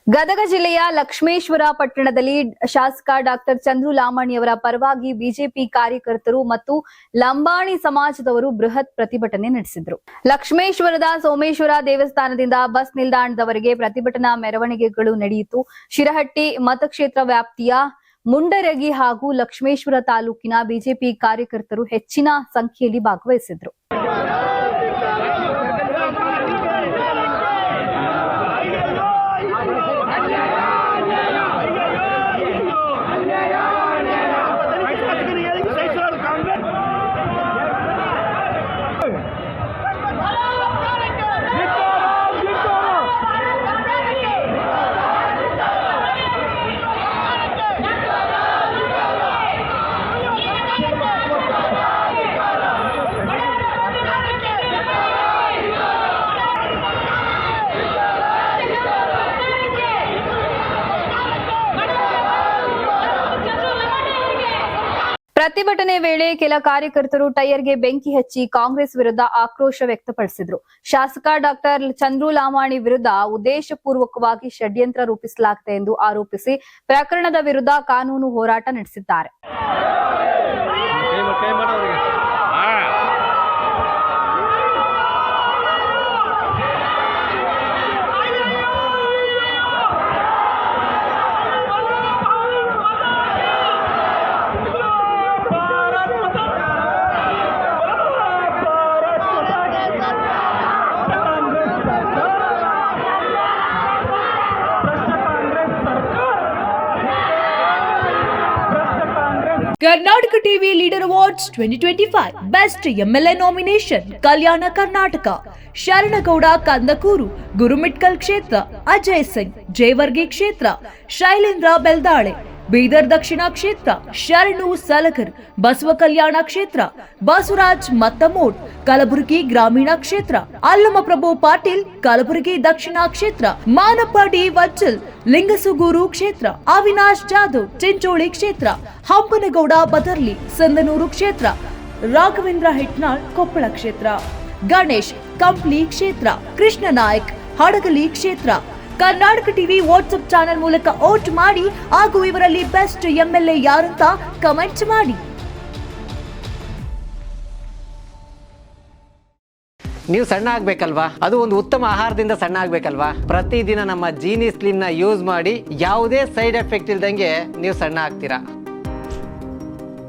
ಗದಗ ಜಿಲ್ಲೆಯ ಲಕ್ಷ್ಮೇಶ್ವರ ಪಟ್ಟಣದಲ್ಲಿ ಶಾಸಕ ಡಾಕ್ಟರ್ ಚಂದ್ರು ಲಾಮಾಣಿಯವರ ಪರವಾಗಿ ಬಿಜೆಪಿ ಕಾರ್ಯಕರ್ತರು ಮತ್ತು ಲಂಬಾಣಿ ಸಮಾಜದವರು ಬೃಹತ್ ಪ್ರತಿಭಟನೆ ನಡೆಸಿದರು. ಲಕ್ಷ್ಮೇಶ್ವರದ ಸೋಮೇಶ್ವರ ದೇವಸ್ಥಾನದಿಂದ ಬಸ್ ನಿಲ್ದಾಣದವರೆಗೆ ಪ್ರತಿಭಟನಾ ಮೆರವಣಿಗೆಗಳು ನಡೆಯಿತು. ಶಿರಹಟ್ಟಿ ಮತಕ್ಷೇತ್ರ ವ್ಯಾಪ್ತಿಯ ಮುಂಡರಗಿ ಹಾಗೂ ಲಕ್ಷ್ಮೇಶ್ವರ ತಾಲೂಕಿನ ಬಿಜೆಪಿ ಕಾರ್ಯಕರ್ತರು ಹೆಚ್ಚಿನ ಸಂಖ್ಯೆಯಲ್ಲಿ ಭಾಗವಹಿಸಿದರು. ಪ್ರತಿಭಟನೆ ವೇಳೆ ಕೆಲ ಕಾರ್ಯಕರ್ತರು ಟೈರ್ಗೆ ಬೆಂಕಿ ಹಚ್ಚಿ ಕಾಂಗ್ರೆಸ್ ವಿರುದ್ಧ ಆಕ್ರೋಶ ವ್ಯಕ್ತಪಡಿಸಿದರು. ಶಾಸಕ ಡಾಕ್ಟರ್ ಚಂದ್ರು ಲಾಮಾಣಿ ವಿರುದ್ಧ ಉದ್ದೇಶಪೂರ್ವಕವಾಗಿ ಷಡ್ಯಂತ್ರ ರೂಪಿಸಲಾಗಿದೆ ಎಂದು ಆರೋಪಿಸಿ ಪ್ರಕರಣದ ವಿರುದ್ಧ ಕಾನೂನು ಹೋರಾಟ ನಡೆಸಿದ್ದಾರೆ. Karnataka TV leader awards 2025 best MLA nomination Kalyana Karnataka Sharanagouda Kandakur Gurumitkal ಕ್ಷೇತ್ರ, ಅಜಯ್ ಸಿಂಗ್ ಜೇವರ್ಗಿ ಕ್ಷೇತ್ರ, ಶೈಲೇಂದ್ರ ಬೆಲ್ದಾಳೆ ಬೀದರ್ ದಕ್ಷಿಣ ಕ್ಷೇತ್ರ, ಶರಣು ಸಲಗರ್ ಬಸವ ಕಲ್ಯಾಣ ಕ್ಷೇತ್ರ, ಬಸವರಾಜ್ ಮತ್ತಮೋಡ್ ಕಲಬುರಗಿ ಗ್ರಾಮೀಣ ಕ್ಷೇತ್ರ, ಅಲ್ಲಮಪ್ರಭು ಪಾಟೀಲ್ ಕಲಬುರಗಿ ದಕ್ಷಿಣ ಕ್ಷೇತ್ರ, ಮಾನಪ್ಪ ಡಿ ವಜ್ಜಲ್ ಲಿಂಗಸುಗೂರು ಕ್ಷೇತ್ರ, ಅವಿನಾಶ್ ಜಾಧವ್ ಚಿಂಚೋಳಿ ಕ್ಷೇತ್ರ, ಹಂಪನಗೌಡ ಬದರ್ಲಿ ಸಂದನೂರು ಕ್ಷೇತ್ರ, ರಾಘವೇಂದ್ರ ಹಿಟ್ನಾಳ್ ಕೊಪ್ಪಳ ಕ್ಷೇತ್ರ, ಗಣೇಶ್ ಕಂಪ್ಲಿ ಕ್ಷೇತ್ರ, ಕೃಷ್ಣ ನಾಯಕ್ ಹಡಗಲಿ ಕ್ಷೇತ್ರ. ಕರ್ನಾಟಕ ಟಿವಿ ವಾಟ್ಸ್ಆಪ್ ಚಾನೆಲ್ ಮೂಲಕ ವೋಟ್ ಮಾಡಿ ಹಾಗೂ ಇವರಲ್ಲಿ ಬೆಸ್ಟ್ ಎಂಎಲ್ಎ ಯಾರಂತ ಕಮೆಂಟ್ ಮಾಡಿ. ನೀವು ಸಣ್ಣ ಆಗ್ಬೇಕಲ್ವಾ? ಅದು ಒಂದು ಉತ್ತಮ ಆಹಾರದಿಂದ ಸಣ್ಣ ಆಗ್ಬೇಕಲ್ವಾ? ಪ್ರತಿದಿನ ನಮ್ಮ ಜೀನಿ ಸ್ಲಿಮ್ ನ ಯೂಸ್ ಮಾಡಿ ಯಾವುದೇ ಸೈಡ್ ಎಫೆಕ್ಟ್ ಇಲ್ದಂಗೆ ನೀವು ಸಣ್ಣ ಆಗ್ತೀರಾ.